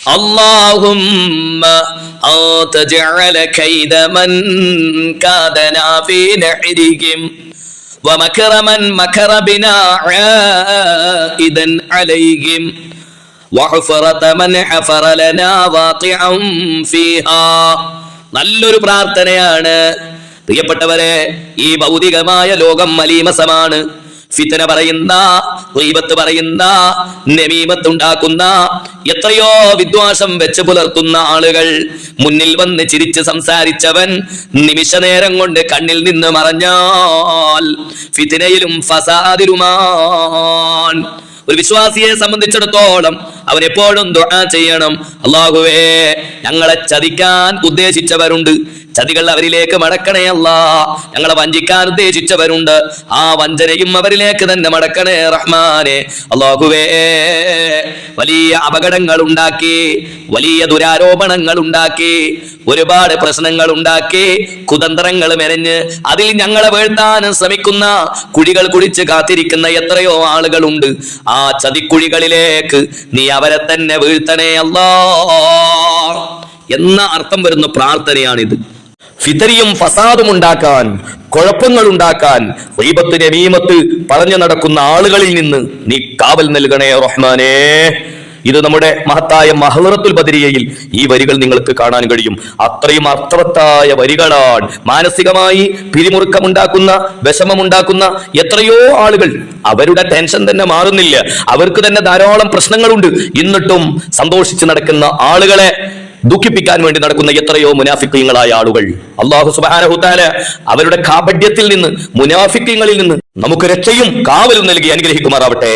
اللهم أنت جعل كيد من كادنا في نحرهم ومكر من مكر بنا عائدا عليهم وحفرة من حفر لنا واقعا فيها. നല്ലൊരു പ്രാർത്ഥനയാണ് പ്രിയപ്പെട്ടവരെ. ഈ ഭൗതികമായ ലോകം മലീമസമാണ്. ഫിത്ന പറയുന്ന, ഗീബത്ത് പറയുന്ന, നമീമത്ത് ഉണ്ടാക്കുന്ന, എത്രയോ വിദ്വാസം വെച്ച് പുലർത്തുന്ന ആളുകൾ, മുന്നിൽ വന്ന് ചിരിച്ച് സംസാരിച്ചവൻ നിമിഷ നേരം കൊണ്ട് കണ്ണിൽ നിന്ന് മറഞ്ഞാൽ ഫിത്നയിലും ഫസാദിലുമാൻ. ഒരു വിശ്വാസിയെ സംബന്ധിച്ചിടത്തോളം അവൻ എപ്പോഴും ദുആ ചെയ്യണം, അല്ലാഹുവേ ഞങ്ങളെ ചതിക്കാൻ ഉദ്ദേശിച്ചവരുണ്ട്, ചതികൾ അവരിലേക്ക് മടക്കണേ അല്ലാ. ഞങ്ങളെ വഞ്ചിക്കാൻ ഉദ്ദേശിച്ചവരുണ്ട്, ആ വഞ്ചനയും അവരിലേക്ക് തന്നെ മടക്കണേ റഹ്മാനെ. അല്ലാഹുവേ വലിയ അപകടങ്ങൾ ഉണ്ടാക്കി, വലിയ ദുരാരോപണങ്ങൾ ഉണ്ടാക്കി, ഒരുപാട് പ്രശ്നങ്ങൾ ഉണ്ടാക്കി, കുതന്ത്രങ്ങൾ മെനഞ്ഞ് അതിൽ ഞങ്ങളെ വീഴ്ത്താൻ ശ്രമിക്കുന്ന, കുഴികൾ കുഴിച്ച് കാത്തിരിക്കുന്ന എത്രയോ ആളുകളുണ്ട്. ആ ചതിക്കുഴികളിലേക്ക് നീ അവരെ തന്നെ വീഴ്ത്തണേ അല്ലാ എന്ന അർത്ഥം വരുന്ന പ്രാർത്ഥനയാണിത്. ഫിതറിയും ഫസാദും ഉണ്ടാക്കാൻ, കുഴപ്പങ്ങൾ ഉണ്ടാക്കാൻ, ഗീബത്ത് നമീമത്ത് പറഞ്ഞു നടക്കുന്ന ആളുകളിൽ നിന്ന് നീ കാവൽ നൽകണേ റഹ്മാനേ. ഇത് നമ്മുടെ മഹത്തായ മഹ്ലറത്തുൽ ബദരിയയിൽ ഈ വരികൾ നിങ്ങൾക്ക് കാണാൻ കഴിയും. അത്രയും അർത്ഥവത്തായ വരികളാണ്. മാനസികമായി പിരിമുറുക്കമുണ്ടാക്കുന്ന, വിഷമമുണ്ടാക്കുന്ന എത്രയോ ആളുകൾ, അവരുടെ ടെൻഷൻ തന്നെ മാറുന്നില്ല, അവർക്ക് തന്നെ ധാരാളം പ്രശ്നങ്ങളുണ്ട്. എന്നിട്ടും സന്തോഷിച്ച് നടക്കുന്ന ആളുകളെ ദുഃഖിപ്പിക്കാൻ വേണ്ടി നടക്കുന്ന എത്രയോ മുനാഫിക്കീങ്ങളായ ആളുകൾ. അല്ലാഹു സുബ്ഹാനഹു തആല അവരുടെ കാപട്യത്തിൽ നിന്ന്, മുനാഫിക്കീങ്ങളിൽ നിന്ന് നമുക്ക് രക്ഷയും കാവലും നൽകി അനുഗ്രഹിക്കുമാറാവട്ടെ.